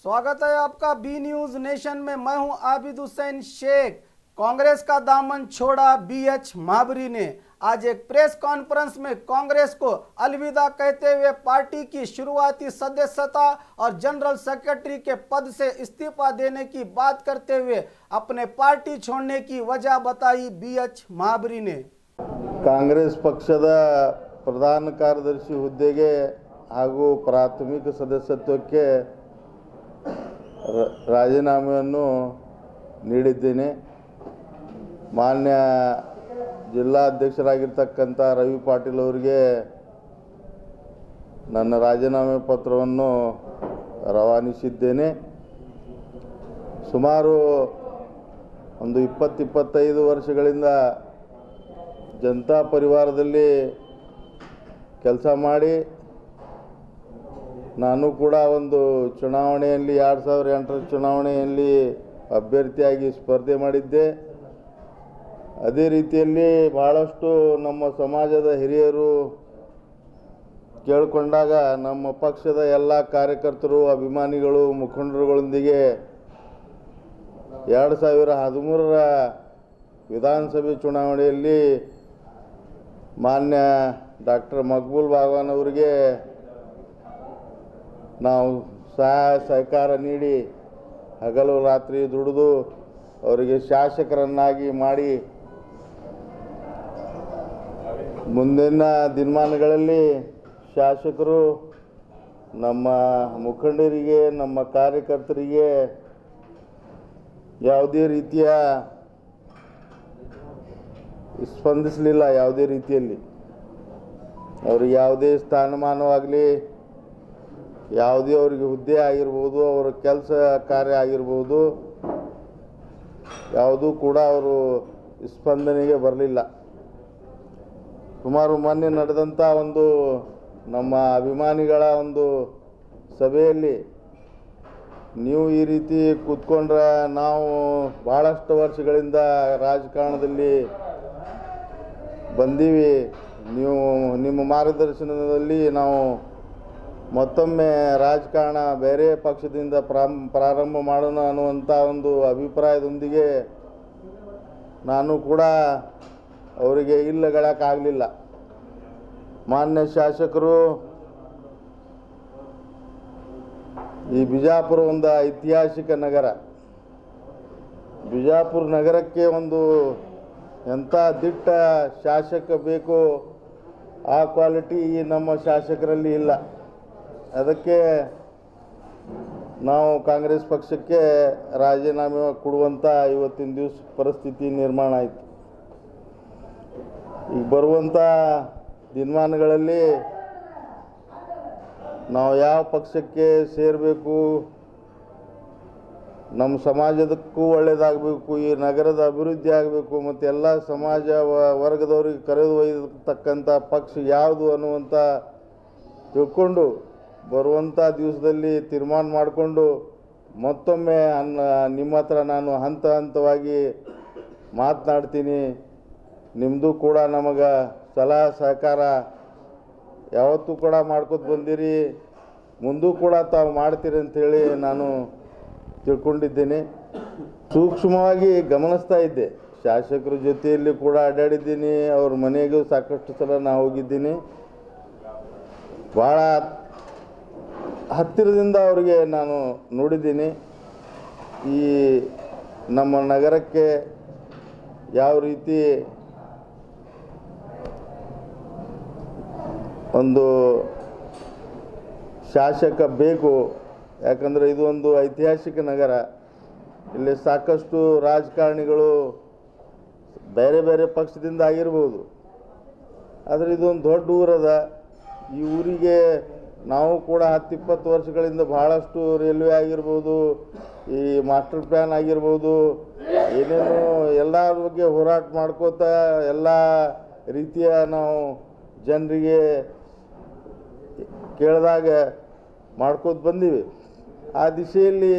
स्वागत है आपका बी न्यूज नेशन में। मैं हूं आबिद हुसैन शेख। कांग्रेस का दामन छोड़ा बीएच महाबरी ने आज एक प्रेस कॉन्फ्रेंस में कांग्रेस को अलविदा कहते हुए पार्टी की शुरुआती सदस्यता और जनरल सेक्रेटरी के पद से इस्तीफा देने की बात करते हुए अपने पार्टी छोड़ने की वजह बताई बीएच महाबरी ने। कांग्रेस पक्षದ ಪ್ರಧಾನ ಕಾರ್ಯದರ್ಶಿ ಹುದ್ದೆಗೆ ಹಾಗೂ ಪ್ರಾಥಮಿಕ ಸದಸ್ಯತ್ವಕ್ಕೆ ರಾಜೀನಾಮೆಯನ್ನು ನೀಡಿದ್ದೇನೆ। ಮಾನ್ಯ ಜಿಲ್ಲಾಧ್ಯಕ್ಷರಾಗಿರ್ತಕ್ಕಂಥ ರವಿ ಪಾಟೀಲ್ ಅವರಿಗೆ ನನ್ನ ರಾಜೀನಾಮೆ ಪತ್ರವನ್ನು ರವಾನಿಸಿದ್ದೇನೆ। ಸುಮಾರು ಒಂದು 20-25 ವರ್ಷಗಳಿಂದ ಜನತಾ ಪರಿವಾರದಲ್ಲಿ ಕೆಲಸ ಮಾಡಿ ನಾನು ಕೂಡ ಒಂದು ಚುನಾವಣೆಯಲ್ಲಿ 2008 ಚುನಾವಣೆಯಲ್ಲಿ ಅಭ್ಯರ್ಥಿಯಾಗಿ ಸ್ಪರ್ಧೆ ಮಾಡಿದ್ದೆ। ಅದೇ ರೀತಿಯಲ್ಲಿ ಬಹಳಷ್ಟು ನಮ್ಮ ಸಮಾಜದ ಹಿರಿಯರು ಕೇಳಿಕೊಂಡಾಗ ನಮ್ಮ ಪಕ್ಷದ ಎಲ್ಲ ಕಾರ್ಯಕರ್ತರು ಅಭಿಮಾನಿಗಳು ಮುಖಂಡರುಗಳೊಂದಿಗೆ 2013ರ ವಿಧಾನಸಭೆ ಚುನಾವಣೆಯಲ್ಲಿ ಮಾನ್ಯ ಡಾಕ್ಟರ್ ಮಕ್ಬೂಲ್ ಬಾಗವಾನ್ ಅವರಿಗೆ ನಾವು ಸಹಾಯ ಸಹಕಾರ ನೀಡಿ ಹಗಲು ರಾತ್ರಿ ದುಡಿದು ಅವರಿಗೆ ಶಾಸಕರನ್ನಾಗಿ ಮಾಡಿ ಮುಂದಿನ ದಿನಮಾನಗಳಲ್ಲಿ ಶಾಸಕರು ನಮ್ಮ ಮುಖಂಡರಿಗೆ ನಮ್ಮ ಕಾರ್ಯಕರ್ತರಿಗೆ ಯಾವುದೇ ರೀತಿಯ ಸ್ಪಂದಿಸಲಿಲ್ಲ। ಯಾವುದೇ ರೀತಿಯಲ್ಲಿ ಅವರಿಗೆ ಯಾವುದೇ ಸ್ಥಾನಮಾನವಾಗಲಿ ಯಾವುದೇ ಅವರಿಗೆ ಹುದ್ದೆ ಆಗಿರ್ಬೋದು ಅವರ ಕೆಲಸ ಕಾರ್ಯ ಆಗಿರ್ಬೋದು ಯಾವುದೂ ಕೂಡ ಅವರು ಸ್ಪಂದನೆಗೆ ಬರಲಿಲ್ಲ। ಸುಮಾರು ಮೊನ್ನೆ ನಡೆದಂಥ ಒಂದು ನಮ್ಮ ಅಭಿಮಾನಿಗಳ ಒಂದು ಸಭೆಯಲ್ಲಿ ನೀವು ಈ ರೀತಿ ಕೂತ್ಕೊಂಡ್ರೆ ನಾವು ಭಾಳಷ್ಟು ವರ್ಷಗಳಿಂದ ರಾಜಕಾರಣದಲ್ಲಿ ಬಂದೀವಿ, ನೀವು ನಿಮ್ಮ ಮಾರ್ಗದರ್ಶನದಲ್ಲಿ ನಾವು ಮತ್ತೊಮ್ಮೆ ರಾಜಕಾರಣ ಬೇರೆ ಪಕ್ಷದಿಂದ ಪ್ರಾರಂಭ ಮಾಡೋಣ ಅನ್ನುವಂಥ ಒಂದು ಅಭಿಪ್ರಾಯದೊಂದಿಗೆ ನಾನು ಕೂಡ ಅವರಿಗೆ ಇಲ್ಲಗಳಕ್ಕಾಗಲಿಲ್ಲ। ಮಾನ್ಯ ಶಾಸಕರು ಈ ಬಿಜಾಪುರ ಒಂದು ಐತಿಹಾಸಿಕ ನಗರ, ಬಿಜಾಪುರ ನಗರಕ್ಕೆ ಒಂದು ಎಂಥ ದಿಟ್ಟ ಶಾಸಕ ಬೇಕು ಆ ಕ್ವಾಲಿಟಿ ನಮ್ಮ ಶಾಸಕರಲ್ಲಿ ಇಲ್ಲ। ಅದಕ್ಕೆ ನಾವು ಕಾಂಗ್ರೆಸ್ ಪಕ್ಷಕ್ಕೆ ರಾಜೀನಾಮೆ ಕೊಡುವಂಥ ಇವತ್ತಿನ ದಿವಸ ಪರಿಸ್ಥಿತಿ ನಿರ್ಮಾಣ ಆಯಿತು। ಈಗ ಬರುವಂಥ ದಿನಮಾನಗಳಲ್ಲಿ ನಾವು ಯಾವ ಪಕ್ಷಕ್ಕೆ ಸೇರಬೇಕು, ನಮ್ಮ ಸಮಾಜದಕ್ಕೂ ಒಳ್ಳೆಯದಾಗಬೇಕು, ಈ ನಗರದ ಅಭಿವೃದ್ಧಿ ಆಗಬೇಕು ಮತ್ತು ಎಲ್ಲ ಸಮಾಜ ವರ್ಗದವ್ರಿಗೆ ಕರೆದು ಒಯ್ಯತಕ್ಕಂಥ ಪಕ್ಷ ಯಾವುದು ಅನ್ನುವಂಥ ತಿಳ್ಕೊಂಡು ಬರುವಂಥ ದಿವಸದಲ್ಲಿ ತೀರ್ಮಾನ ಮಾಡಿಕೊಂಡು ಮತ್ತೊಮ್ಮೆ ನಿಮ್ಮ ಹತ್ರ ನಾನು ಹಂತ ಹಂತವಾಗಿ ಮಾತನಾಡ್ತೀನಿ। ನಿಮ್ಮದು ಕೂಡ ನಮಗೆ ಸಲಹಾ ಸಹಕಾರ ಯಾವತ್ತೂ ಕೂಡ ಮಾಡ್ಕೊತ ಬಂದಿರಿ, ಮುಂದೂ ಕೂಡ ತಾವು ಮಾಡ್ತೀರಿ ಅಂಥೇಳಿ ನಾನು ತಿಳ್ಕೊಂಡಿದ್ದೇನೆ। ಸೂಕ್ಷ್ಮವಾಗಿ ಗಮನಿಸ್ತಾ ಇದ್ದೆ, ಶಾಸಕರ ಜೊತೆಯಲ್ಲಿ ಕೂಡ ಅಡ್ಡಾಡಿದ್ದೀನಿ, ಅವ್ರ ಮನೆಗೂ ಸಾಕಷ್ಟು ಸಲ ನಾನು ಹೋಗಿದ್ದೀನಿ, ಭಾಳ ಹತ್ತಿರದಿಂದ ಅವರಿಗೆ ನಾನು ನೋಡಿದ್ದೀನಿ। ಈ ನಮ್ಮ ನಗರಕ್ಕೆ ಯಾವ ರೀತಿ ಒಂದು ಶಾಸಕ ಬೇಕು, ಯಾಕಂದರೆ ಇದು ಒಂದು ಐತಿಹಾಸಿಕ ನಗರ, ಇಲ್ಲಿ ಸಾಕಷ್ಟು ರಾಜಕಾರಣಿಗಳು ಬೇರೆ ಬೇರೆ ಪಕ್ಷದಿಂದ ಆಗಿರ್ಬೋದು, ಆದರೆ ಇದೊಂದು ದೊಡ್ಡ ಊರದ, ಈ ಊರಿಗೆ ನಾವು ಕೂಡ 10-20 ವರ್ಷಗಳಿಂದ ಭಾಳಷ್ಟು ರೈಲ್ವೆ ಆಗಿರ್ಬೋದು, ಈ ಮಾಸ್ಟರ್ ಪ್ಲ್ಯಾನ್ ಆಗಿರ್ಬೋದು, ಏನೇನು ಎಲ್ಲರ ಬಗ್ಗೆ ಹೋರಾಟ ಮಾಡ್ಕೋತಾ ಎಲ್ಲ ರೀತಿಯ ನಾವು ಜನರಿಗೆ ಕೇಳಿದಾಗ ಮಾಡ್ಕೋತ ಬಂದೀವಿ। ಆ ದಿಶೆಯಲ್ಲಿ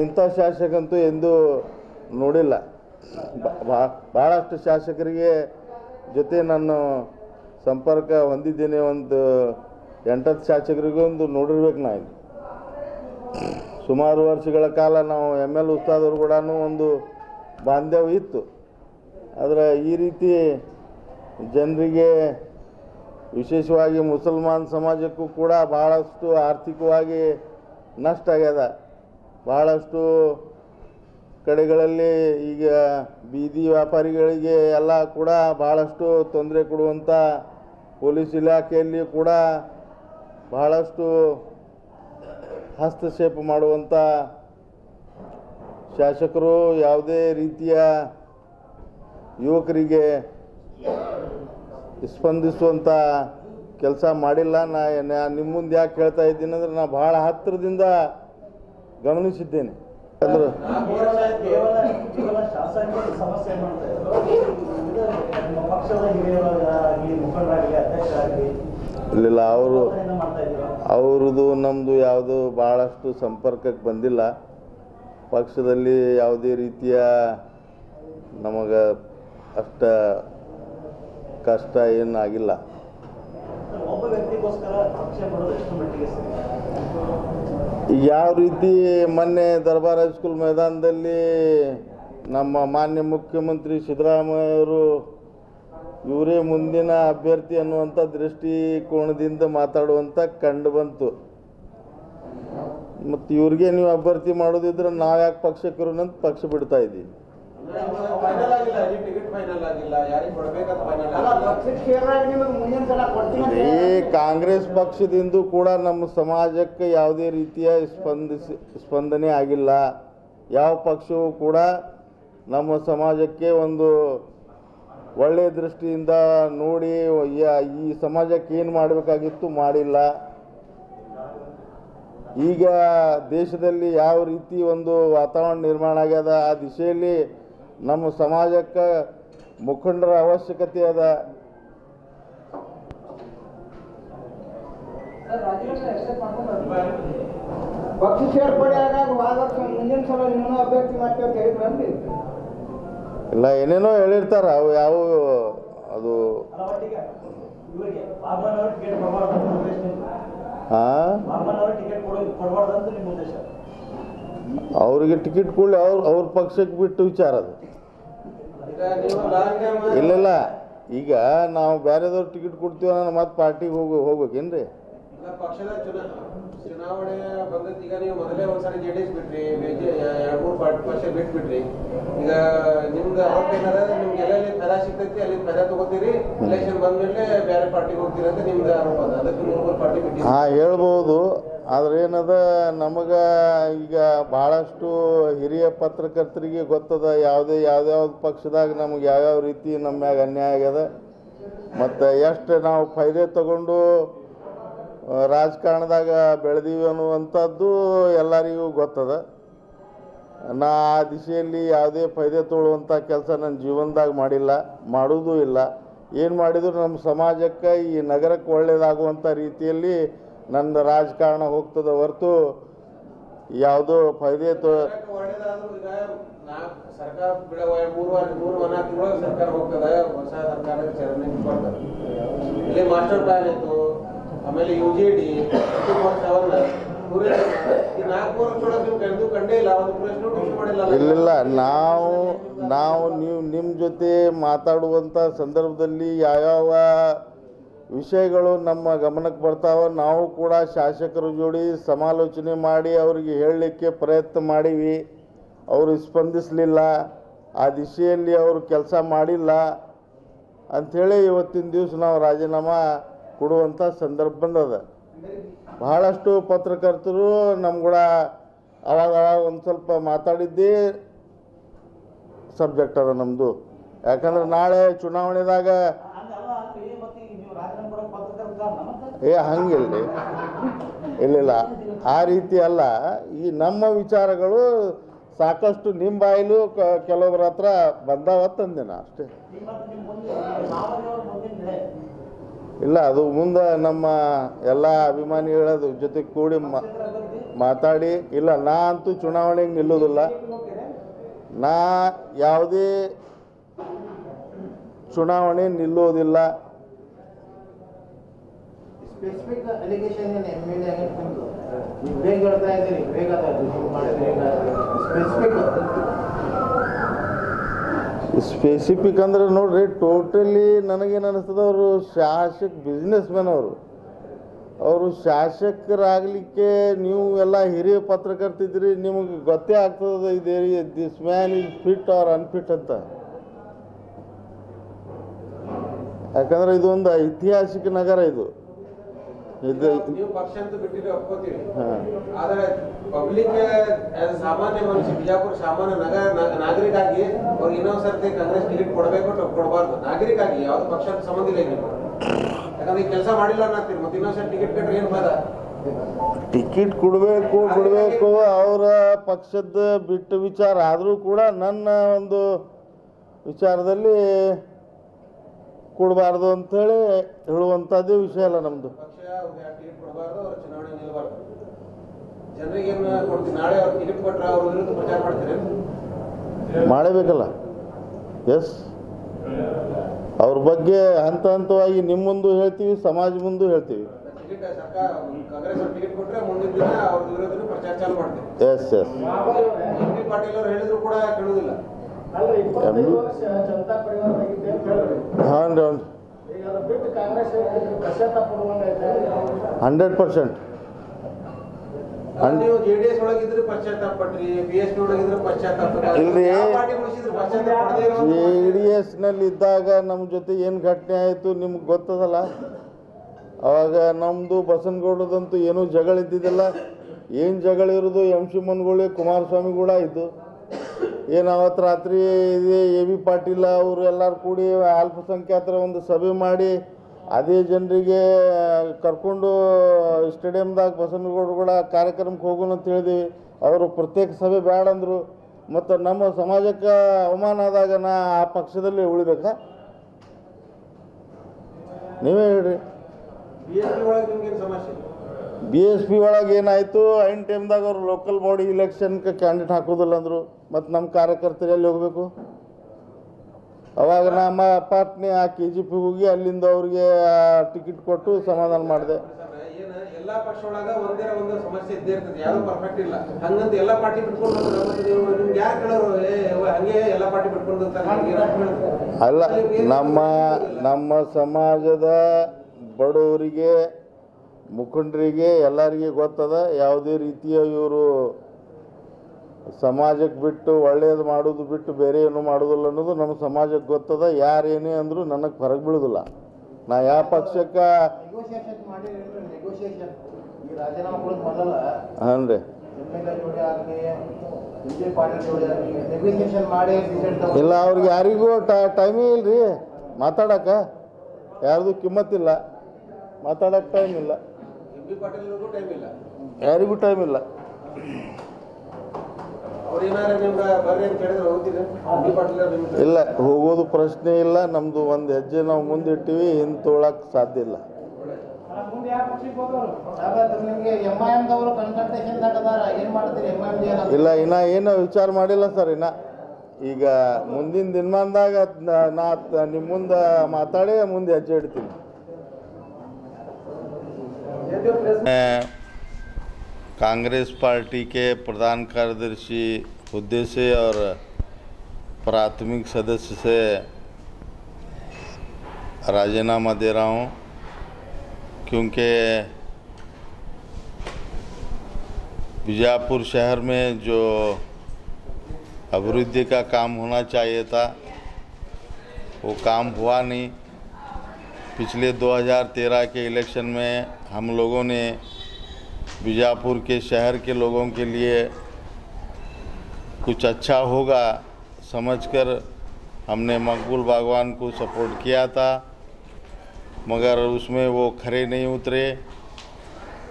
ಇಂಥ ಶಾಸಕಂತೂ ಎಂದೂ ನೋಡಿಲ್ಲ। ಭಾಳಷ್ಟು ಶಾಸಕರಿಗೆ ಜೊತೆ ನಾನು ಸಂಪರ್ಕ ಹೊಂದಿದ್ದೇನೆ, ಒಂದು 8-10 ಶಾಸಕರಿಗೂ ಒಂದು ನೋಡಿರ್ಬೇಕು. ನಾನು ಸುಮಾರು ವರ್ಷಗಳ ಕಾಲ ನಾವು ML ಉಸ್ತಾದರು ಕೂಡ ಒಂದು ಬಾಂಧವ್ಯ ಇತ್ತು. ಆದರೆ ಈ ರೀತಿ ಜನರಿಗೆ, ವಿಶೇಷವಾಗಿ ಮುಸಲ್ಮಾನ್ ಸಮಾಜಕ್ಕೂ ಕೂಡ ಭಾಳಷ್ಟು ಆರ್ಥಿಕವಾಗಿ ನಷ್ಟ ಆಗ್ಯದ. ಭಾಳಷ್ಟು ಕಡೆಗಳಲ್ಲಿ ಈಗ ಬೀದಿ ವ್ಯಾಪಾರಿಗಳಿಗೆ ಎಲ್ಲ ಕೂಡ ಭಾಳಷ್ಟು ತೊಂದರೆ ಕೊಡುವಂಥ ಪೊಲೀಸ್ ಇಲಾಖೆಯಲ್ಲಿ ಕೂಡ ಬಹಳಷ್ಟು ಹಸ್ತಕ್ಷೇಪ ಮಾಡುವಂಥ ಶಾಸಕರು ಯಾವುದೇ ರೀತಿಯ ಯುವಕರಿಗೆ ಸ್ಪಂದಿಸುವಂಥ ಕೆಲಸ ಮಾಡಿಲ್ಲ. ನಿಮ್ಮ ಮುಂದೆ ಯಾಕೆ ಹೇಳ್ತಾ ಇದ್ದೀನಿ ಅಂದರೆ ನಾನು ಭಾಳ ಹತ್ತಿರದಿಂದ ಗಮನಿಸಿದ್ದೇನೆ. ಅಂದ್ರೆ ಇಲ್ಲ, ಅವ್ರದ್ದು ನಮ್ಮದು ಯಾವುದು ಭಾಳಷ್ಟು ಸಂಪರ್ಕಕ್ಕೆ ಬಂದಿಲ್ಲ. ಪಕ್ಷದಲ್ಲಿ ಯಾವುದೇ ರೀತಿಯ ನಮಗೆ ಅಷ್ಟ ಕಷ್ಟ ಏನಾಗಿಲ್ಲ. ಯಾವ ರೀತಿ ಮೊನ್ನೆ ದರ್ಬಾರ್ ಹೈಸ್ಕೂಲ್ ಮೈದಾನದಲ್ಲಿ ನಮ್ಮ ಮಾನ್ಯ ಮುಖ್ಯಮಂತ್ರಿ ಸಿದ್ದರಾಮಯ್ಯವರು ಇವರೇ ಮುಂದಿನ ಅಭ್ಯರ್ಥಿ ಅನ್ನುವಂಥ ದೃಷ್ಟಿಕೋನದಿಂದ ಮಾತಾಡುವಂಥ ಕಂಡು ಬಂತು. ಮತ್ತು ಇವ್ರಿಗೆ ನೀವು ಅಭ್ಯರ್ಥಿ ಮಾಡೋದಿದ್ರೆ ನಾವು ಯಾಕೆ ಪಕ್ಷಕರು ಅಂತ ಪಕ್ಷ ಬಿಡ್ತಾ ಇದ್ದೀವಿ. ಈ ಕಾಂಗ್ರೆಸ್ ಪಕ್ಷದಿಂದ ಕೂಡ ನಮ್ಮ ಸಮಾಜಕ್ಕೆ ಯಾವುದೇ ರೀತಿಯ ಸ್ಪಂದನೆ ಆಗಿಲ್ಲ. ಯಾವ ಪಕ್ಷವೂ ಕೂಡ ನಮ್ಮ ಸಮಾಜಕ್ಕೆ ಒಂದು ಒಳ್ಳೆಯ ದೃಷ್ಟಿಯಿಂದ ನೋಡಿ ಈ ಸಮಾಜಕ್ಕೆ ಏನು ಮಾಡಬೇಕಾಗಿತ್ತು ಮಾಡಿಲ್ಲ. ಈಗ ದೇಶದಲ್ಲಿ ಯಾವ ರೀತಿ ಒಂದು ವಾತಾವರಣ ನಿರ್ಮಾಣ ಆಗ್ಯದ, ಆ ದಿಶೆಯಲ್ಲಿ ನಮ್ಮ ಸಮಾಜಕ್ಕೆ ಮುಖಂಡರ ಅವಶ್ಯಕತೆ ಅದ. ಪಕ್ಷ ಸೇರ್ಪಡೆ ಆದಾಗ ಮುಂದಿನ ಸಲ ನೀವು ಅಭ್ಯರ್ಥಿ ಮಾಡ್ತೀವಿ ಅಂತ ಹೇಳಿದ್ರಲ್ಲಿ ಇಲ್ಲ, ಏನೇನೋ ಹೇಳಿರ್ತಾರ. ಅವು ಯಾವ ಅದು ಅವ್ರಿಗೆ ಟಿಕೆಟ್ ಕೊಡಲಿ, ಅವ್ರ ಪಕ್ಷಕ್ಕೆ ಬಿಟ್ಟು ವಿಚಾರ ಅದು. ಇಲ್ಲ, ಈಗ ನಾವು ಬೇರೆದವ್ರು ಟಿಕೆಟ್ ಕೊಡ್ತೀವಿ ಅನ್ನೋ ಮತ್ತೆ ಪಾರ್ಟಿಗೆ ಹೋಗ್ಬೇಕೇನ್ರಿ? ಪಕ್ಷದ ಚುನಾವಣೆ ಬಂದದ್ದು. ಈಗ ನೀವು ಮೊದಲೇ ಒಂದ್ಸರಿ JDS ಬಿಟ್ರಿ, 2-3 ಪಕ್ಷ ಬಿಟ್ಬಿಟ್ರಿ. ಈಗ ನಿಮ್ದು ಅವತ್ತೇನಾರ ನಿಮ್ಗೆ ಎಲ್ಲೆಲ್ಲಿ ಫಲ ಸಿಗ್ತೈತಿ ಅಲ್ಲಿ ಫಲ ತಗೋತೀರಿ, ಎಲೆಕ್ಷನ್ ಬಂದ್ಮೇಲೆ ಬೇರೆ ಪಾರ್ಟಿಗೆ ಹೋಗ್ತೀರಿ ಅಂತ ನಿಮ್ದು ಆರೋಪ ಅದ. ಅದಕ್ಕೆ 3 ಪಾರ್ಟಿ ಬಿಟ್ಟು ಹೇಳ್ಬೋದು. ಆದ್ರೆ ಏನದ, ನಮಗೆ ಈಗ ಭಾಳಷ್ಟು ಹಿರಿಯ ಪತ್ರಕರ್ತರಿಗೆ ಗೊತ್ತದ ಯಾವ್ಯಾವ ಪಕ್ಷದಾಗ ನಮ್ಗೆ ಯಾವ್ಯಾವ ರೀತಿ ನಮ್ಮ ಮ್ಯಾಗ ಅನ್ಯಾಯ ಆಗ್ಯದ, ಮತ್ತು ಎಷ್ಟು ನಾವು ಫೈದೆ ತಗೊಂಡು ರಾಜಕಾರಣದಾಗ ಬೆಳೆದೀವಿ ಅನ್ನುವಂಥದ್ದು ಎಲ್ಲರಿಗೂ ಗೊತ್ತದ. ನಾ ಆ ದಿಶೆಯಲ್ಲಿ ಯಾವುದೇ ಫೈದೆ ತೊಗೊಳ್ಳುವಂಥ ಕೆಲಸ ನನ್ನ ಜೀವನದಾಗ ಮಾಡಿಲ್ಲ, ಮಾಡೋದೂ ಇಲ್ಲ. ಏನು ಮಾಡಿದ್ರು ನಮ್ಮ ಸಮಾಜಕ್ಕೆ, ಈ ನಗರಕ್ಕೆ ಒಳ್ಳೆಯದಾಗುವಂಥ ರೀತಿಯಲ್ಲಿ ನನ್ನ ರಾಜಕಾರಣ ಹೋಗ್ತದೆ ಹೊರತು ಯಾವುದೋ ಫೈದೆ ಸರ್ಕಾರ 3-4 ತಿಂಗಳು ಸರ್ಕಾರ ಹೋಗ್ತದೆ. ಹೊಸ ಸರ್ಕಾರ ಇಲ್ಲಿ ಮಾಸ್ಟರ್ ಪ್ಲಾನ್ ಇತ್ತು, ಆಮೇಲೆ UGD 24/7 ಇಲ್ಲ. ನಾವು ನೀವು ನಿಮ್ಮ ಜೊತೆ ಮಾತಾಡುವಂಥ ಸಂದರ್ಭದಲ್ಲಿ ಯಾವ್ಯಾವ ವಿಷಯಗಳು ನಮ್ಮ ಗಮನಕ್ಕೆ ಬರ್ತಾವ, ನಾವು ಕೂಡ ಶಾಸಕರ ಜೋಡಿ ಸಮಾಲೋಚನೆ ಮಾಡಿ ಅವರಿಗೆ ಹೇಳಲಿಕ್ಕೆ ಪ್ರಯತ್ನ ಮಾಡೀವಿ. ಅವರು ಸ್ಪಂದಿಸಲಿಲ್ಲ, ಆ ದಿಶೆಯಲ್ಲಿ ಅವರು ಕೆಲಸ ಮಾಡಿಲ್ಲ ಅಂಥೇಳಿ ಇವತ್ತಿನ ದಿವಸ ನಾವು ರಾಜೀನಾಮೆ ಕೊಡುವಂಥ ಸಂದರ್ಭ ಬಂದದ. ಬಹಳಷ್ಟು ಪತ್ರಕರ್ತರು ನಮ್ಗೂಡ ಅವಾಗ ಒಂದು ಸ್ವಲ್ಪ ಮಾತಾಡಿದ್ದೇ ಸಬ್ಜೆಕ್ಟ್ ಅದ ನಮ್ಮದು. ಯಾಕಂದ್ರೆ ನಾಳೆ ಚುನಾವಣೆದಾಗ ಹಂಗಿಲ್ಲ, ಇಲ್ಲ ಆ ರೀತಿ ಅಲ್ಲ. ಈ ನಮ್ಮ ವಿಚಾರಗಳು ಸಾಕಷ್ಟು ನಿಮ್ಮ ಬಾಯಿಲು ಕೆಲವೊಬ್ಬರ ಹತ್ರ ಬಂದಾವತ್ತಂದಿನ ಅಷ್ಟೇ. ಇಲ್ಲ, ಅದು ಮುಂದೆ ನಮ್ಮ ಎಲ್ಲ ಅಭಿಮಾನಿಗಳ ಜೊತೆ ಕೂಡಿ ಮಾತಾಡಿ. ಇಲ್ಲ, ನಾ ಅಂತೂ ಚುನಾವಣೆಗೆ ನಿಲ್ಲೋದಿಲ್ಲ. ನಾ ಯಾವುದೇ ಚುನಾವಣೆ ನಿಲ್ಲೋದಿಲ್ಲ. ಸ್ಪೆಸಿಫಿಕ್ ಅಲಿಗೇಷನ್ ಏನು MLA ಆಗಿರ್ತಿತ್ತು ನೀವು ಬೇಗ ಹೇಳ್ತಾ ಇದ್ದೀರಿ ಬೇಗ ಮಾಡಿದ್ರೆ ಸ್ಪೆಸಿಫಿಕ್ ಅಂದ್ರೆ ನೋಡ್ರಿ, ಟೋಟಲಿ ನನಗೇನು ಅನಿಸ್ತದೆ, ಅವರು ಬಿಸ್ನೆಸ್ ಮ್ಯಾನ್ ಅವರು ಶಾಸಕರಾಗಲಿಕ್ಕೆ ನೀವು ಎಲ್ಲ ಹಿರಿಯ ಪತ್ರಕರ್ತಿದ್ರಿ, ನಿಮಗೆ ಗೊತ್ತೇ ಆಗ್ತದೆ ಇದೆ this man is fit R unfit ಅಂತ. ಯಾಕಂದ್ರೆ ಇದು ಒಂದು ಐತಿಹಾಸಿಕ ನಗರ. ಇದು ನೀವು ಪಕ್ಷ ಅಂತ ಬಿಟ್ಟಿದ್ರೆ ಒಪ್ಕೋತೀವಿ, ಆದ್ರೆ ಪಬ್ಲಿಕ್ ಸಾಮಾನ್ಯ ಮನುಷ್ಯ ಬಿಜಾಪುರ ಸಾಮಾನ್ಯ ನಾಗರಿಕ ಆಗಿ ಅವ್ರಿಗೆ ಇನ್ನೊಂದ್ ಸರ್ತಿ ಕಾಂಗ್ರೆಸ್ ಟಿಕೆಟ್ ಕೊಡಬೇಕು ಕೊಡಬಾರ್ದು. ನಾಗರಿಕ ಆಗಿ ಯಾವ್ದು ಪಕ್ಷ ಸಂಬಂಧ ಇಲ್ಲ ನೀವು, ಯಾಕಂದ್ರೆ ಈ ಕೆಲಸ ಮಾಡಿಲ್ಲ ಅನ್ನತ್ತೀರಿ. ಮತ್ತೆ ಇನ್ನೊಂದ್ಸರಿ ಟಿಕೆಟ್ ಕೊಟ್ರೆ ಏನ್ ಫಾಯ್ದ? ಟಿಕೆಟ್ ಕೊಡಬೇಕು ಅವರ ಪಕ್ಷದ ಬಿಟ್ಟು ವಿಚಾರ. ಆದರೂ ಕೂಡ ನನ್ನ ಒಂದು ವಿಚಾರದಲ್ಲಿ ಕೊಡಬಾರ್ದು ಅಂಥೇಳಿ ಹೇಳುವಂಥದ್ದೇ ವಿಷಯ ಅಲ್ಲ ನಮ್ಮದು. ಪಕ್ಷ ಅವ್ರಿಗೆ ಟಿಕೆಟ್ ಕೊಡಬಾರ್ದು, ಅವ್ರ ಚುನಾವಣೆ ನಿಲ್ಲಬಾರ್ದು. ಜನರಿಗೆ ಏನು ಕೊಡ್ತೀವಿ? ನಾಳೆ ಅವ್ರು ಟಿಕೆಟ್ ಕೊಟ್ರೆ ಅವ್ರ ವಿರುದ್ಧ ಪ್ರಚಾರ ಮಾಡ್ತೀರಿ? ಮಾಡಬೇಕಲ್ಲ. ಎಸ್, ಅವ್ರ ಬಗ್ಗೆ ಹಂತ ಹಂತವಾಗಿ ನಿಮ್ಮ ಮುಂದೆ ಹೇಳ್ತೀವಿ, ಸಮಾಜ ಮುಂದೆ ಹೇಳ್ತೀವಿ. ಟಿಕೆಟ್ ಸರ್ಕಾರ ಕಾಂಗ್ರೆಸ್ ಅವ್ರು ಟಿಕೆಟ್ ಕೊಟ್ರೆ ಮುಂದಿನ ದಿನ ಅವ್ರ ವಿರುದ್ಧ ಪ್ರಚಾರ ಚಾಲು ಮಾಡ್ತೀವಿ. ಎಸ್ MP ಪಾಟೀಲ್ ಅವರು ಹೇಳಿದ್ರು ಕೂಡ ಕೇಳುವುದಿಲ್ಲ. ಜನತಾ ಪರಿವಾರದಾಗಿದ್ದೆ ಹಾಂ ರೀ, ಈಗ ಅದು ಬಿಟ್ಟು ಕಾಂಗ್ರೆಸ್ ಪಶ್ಚಾತ್ತಾಪ ಪಡುವಂಗೈತೆ 100%. ನೀವು JDS ಒಳಗಿದ್ರೆ ಪಶ್ಚಾತ್ತಾಪ ಪಟ್ರಿ, BSP ಒಳಗಿದ್ರೆ ಪಶ್ಚಾತ್ತಾಪ ಇಲ್ರಿ. ಪಶ್ಚಾತ್ತಾಪ JDS ನಲ್ಲಿ ಇದ್ದಾಗ ನಮ್ಮ ಜೊತೆ ಏನು ಘಟನೆ ಆಯಿತು ನಿಮ್ಗೆ ಗೊತ್ತದಲ್ಲ. ಅವಾಗ ನಮ್ಮದು ಬಸನಗೌಡದಂತೂ ಏನೂ ಜಗಳ ಇದ್ದಿದ್ದಿಲ್ಲ. ಏನು ಜಗಳ ಇರೋದು MC ಮನ್ಗೋಳಿ ಕುಮಾರಸ್ವಾಮಿ ಕೂಡ ಆಯಿತು. ಏನು ಅವತ್ತು ರಾತ್ರಿ AB ಪಾಟೀಲ್ ಅವರು ಎಲ್ಲರೂ ಕೂಡಿ ಅಲ್ಪಸಂಖ್ಯಾತರ ಒಂದು ಸಭೆ ಮಾಡಿ ಅದೇ ಜನರಿಗೆ ಕರ್ಕೊಂಡು ಸ್ಟೇಡಿಯಮ್ದಾಗ ಬಸನಗೌಡರು ಕೂಡ ಕಾರ್ಯಕ್ರಮಕ್ಕೆ ಹೋಗೋಣ ಅಂತ ಹೇಳಿದ್ವಿ. ಅವರು ಪ್ರತ್ಯೇಕ ಸಭೆ ಬೇಡ ಅಂದರು. ಮತ್ತು ನಮ್ಮ ಸಮಾಜಕ್ಕೆ ಅವಮಾನ ಆದಾಗ ನಾ ಆ ಪಕ್ಷದಲ್ಲಿ ಉಳಿಬೇಕಾ? ನೀವೇ ಹೇಳ್ರಿ. BSP ಒಳಗೆ ನಿಮ್ಗೇನು ಸಮಸ್ಯೆ? BSP ಒಳಗೆ ಏನಾಯಿತು, ಐನ್ ಟೈಮ್ದಾಗ ಅವರು ಲೋಕಲ್ ಬಾಡಿ ಇಲೆಕ್ಷನ್ಗೆ ಕ್ಯಾಂಡಿಡೇಟ್ ಹಾಕೋದಿಲ್ಲ ಅಂದರು. ಮತ್ತು ನಮ್ಮ ಕಾರ್ಯಕರ್ತರು ಎಲ್ಲಿ ಹೋಗಬೇಕು? ಅವಾಗ ನಮ್ಮ ಪಾಟ್ನಿ ಆ KGP ಹೋಗಿ ಅಲ್ಲಿಂದ ಅವ್ರಿಗೆ ಟಿಕೆಟ್ ಕೊಟ್ಟು ಸಮಾಧಾನ ಮಾಡಿದೆ. ಏನು ಎಲ್ಲ ಪಕ್ಷ ಒಳಗ ಒಂದೇ ಒಂದು ಸಮಸ್ಯೆ ಇದ್ದೇ ಇರ್ತದೆ, ಯಾರು ಪರ್ಫೆಕ್ಟ್ ಇಲ್ಲ. ಹಂಗಂತ ಎಲ್ಲ ಪಾರ್ಟಿ ಬಿಟ್ಕೊಂಡು ನಿಮ್ಗೆ ಯಾರು ಕೇಳೋರು ಹಂಗೆ ಎಲ್ಲ ಪಾರ್ಟಿ ಬಿಟ್ಕೊಂಡು ಅಲ್ಲ, ನಮ್ಮ ಸಮಾಜದ ಬಡವರಿಗೆ, ಮುಖಂಡರಿಗೆ ಎಲ್ಲರಿಗೆ ಗೊತ್ತದ ಯಾವುದೇ ರೀತಿಯ ಇವರು ಸಮಾಜಕ್ಕೆ ಬಿಟ್ಟು ಒಳ್ಳೇದು ಮಾಡೋದು ಬಿಟ್ಟು ಬೇರೆ ಏನು ಮಾಡೋದಿಲ್ಲ ಅನ್ನೋದು ನಮ್ಮ ಸಮಾಜಕ್ಕೆ ಗೊತ್ತದ. ಯಾರೇನೇ ಅಂದರೂ ನನಗೆ ಹೊರಗೆ ಬೀಳೋದಿಲ್ಲ. ನಾ ಯಾವ ಪಕ್ಷಕ್ಕೆ ಹಾಂ ರೀ ಇಲ್ಲ, ಅವ್ರಿಗೆ ಯಾರಿಗೂ ಟೈಮೇ ಇಲ್ಲ ರೀ ಮಾತಾಡೋಕೆ. ಯಾರ್ದು ಕಿಮ್ಮತ್ತಿಲ್ಲ, ಮಾತಾಡೋಕೆ ಟೈಮ್ ಇಲ್ಲ, MP ಪಾಟೀಲ್ ಟೈಮ್ ಇಲ್ಲ, ಯಾರಿಗೂ ಟೈಮ್ ಇಲ್ಲ. ಇಲ್ಲ, ಹೋಗೋದು ಪ್ರಶ್ನೆ ಇಲ್ಲ. ನಮ್ಮದು ಒಂದು ಹೆಜ್ಜೆ ನಾವು ಮುಂದೆ ಇಟ್ಟಿವಿ, ಹಿಂತೊಳಕ್ಕೆ ಸಾಧ್ಯ ಇಲ್ಲ. ಇಲ್ಲ, ಇನ್ನ ಏನು ವಿಚಾರ ಮಾಡಿಲ್ಲ ಸರ್. ಇನ್ನ ಈಗ ಮುಂದಿನ ದಿನಮಾನದಾಗ ನಾ ನಿಮ್ಮ ಮುಂದೆ ಮಾತಾಡಿ ಮುಂದೆ ಹೆಜ್ಜೆ ಇಡ್ತೀನಿ. कांग्रेस पार्टी के प्रधान कार्यदर्शी हुद्दे से और प्राथमिक सदस्य से राजीनामा दे रहा हूं, क्योंकि बीजापुर शहर में जो अभिवृद्धि का काम होना चाहिए था वो काम हुआ नहीं। पिछले 2013 के इलेक्शन में हम लोगों ने बीजापुर के शहर के लोगों के लिए कुछ अच्छा होगा समझकर हमने मकबूल बागवान को सपोर्ट किया था, मगर उसमें वो खरे नहीं उतरे।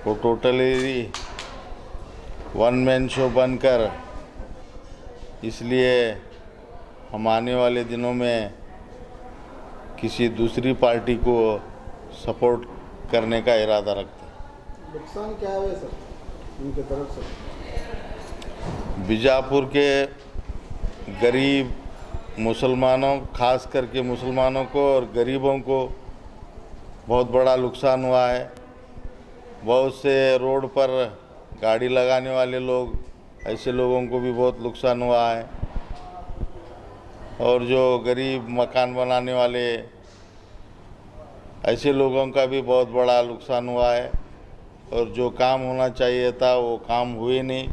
वो टोटली वन मैन शो बनकर, इसलिए हम आने वाले दिनों में किसी दूसरी पार्टी को सपोर्ट करने का इरादा रखते हैं। नुकसान क्या है सर उनके तरफ से? बीजापुर के गरीब मुसलमानों, खास करके मुसलमानों को और गरीबों को बहुत बड़ा नुकसान हुआ है। बहुत से रोड पर गाड़ी लगाने वाले लोग, ऐसे लोगों को भी बहुत नुकसान हुआ है। और जो गरीब मकान बनाने वाले, ऐसे लोगों का भी बहुत बड़ा नुकसान हुआ है। और जो काम होना चाहिए था वो काम हुए नहीं।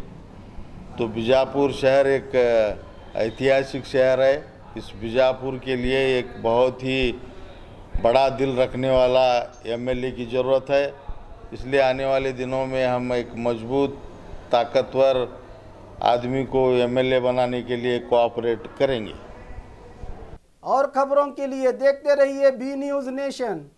तो बीजापुर शहर एक ऐतिहासिक शहर है। इस बीजापुर के लिए एक बहुत ही बड़ा दिल रखने वाला एमएलए की ज़रूरत है। इसलिए आने वाले दिनों में हम एक मजबूत, ताकतवर आदमी को एमएलए बनाने के लिए कोऑपरेट करेंगे। और खबरों के लिए देखते रहिए बी न्यूज़ नेशन।